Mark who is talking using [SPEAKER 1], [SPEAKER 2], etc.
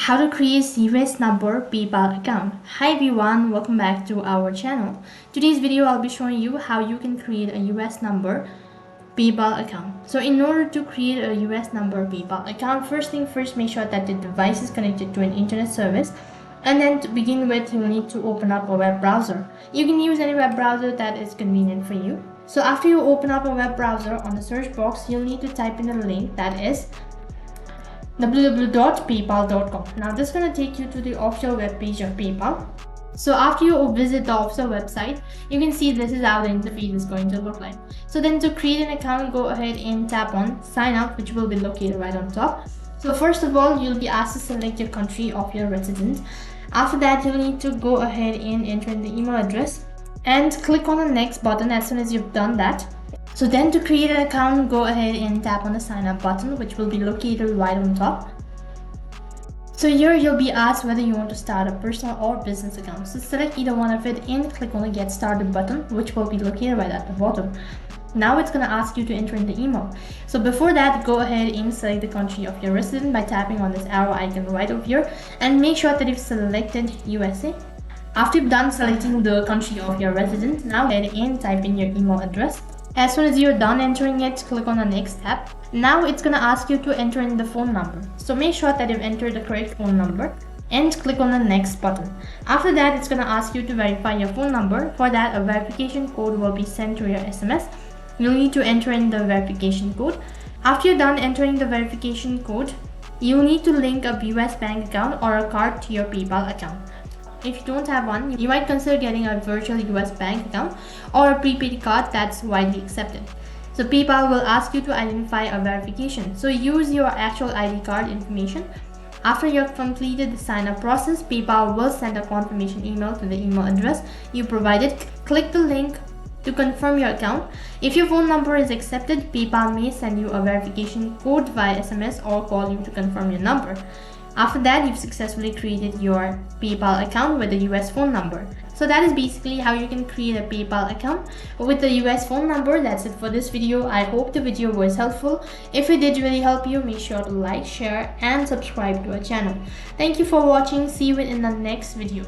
[SPEAKER 1] How to create US number PayPal account. Hi everyone, welcome back to our channel. Today's video I'll be showing you how you can create a US number PayPal account. So in order to create a US number PayPal account, first thing first, make sure that the device is connected to an internet service. And then to begin with, you'll need to open up a web browser. You can use any web browser that is convenient for you. So after you open up a web browser, on the search box, you'll need to type in a link that is www.paypal.com. Now this is going to take you to the official web page of PayPal. So after you visit the official website, you can see this is how the interface is going to look like. So then to create an account, go ahead and tap on sign up, which will be located right on top. So first of all, you'll be asked to select your country of your residence. After that, you'll need to go ahead and enter in the email address and click on the next button as soon as you've done that. So then to create an account, go ahead and tap on the sign up button, which will be located right on top. So here you'll be asked whether you want to start a personal or business account. So select either one of it and click on the get started button, which will be located right at the bottom. Now it's going to ask you to enter in the email. So before that, go ahead and select the country of your residence by tapping on this arrow icon right over here and make sure that you've selected USA. After you've done selecting the country of your residence, now go ahead and type in your email address. As soon as you're done entering it, click on the next tab. Now it's going to ask you to enter in the phone number. So make sure that you've entered the correct phone number and click on the next button. After that, it's going to ask you to verify your phone number. For that, a verification code will be sent to your SMS. You'll need to enter in the verification code. After you're done entering the verification code, you'll need to link a US bank account or a card to your PayPal account. If you don't have one, you might consider getting a virtual US bank account or a prepaid card that's widely accepted. So PayPal will ask you to identify a verification. So use your actual ID card information. After you've completed the sign up process, PayPal will send a confirmation email to the email address you provided. Click the link to confirm your account. If your phone number is accepted, PayPal may send you a verification code via SMS or call you to confirm your number. After that, you've successfully created your PayPal account with a US phone number. So that is basically how you can create a PayPal account with the US phone number. That's it for this video. I hope the video was helpful. If it did really help you, make sure to like, share and subscribe to our channel. Thank you for watching. See you in the next video.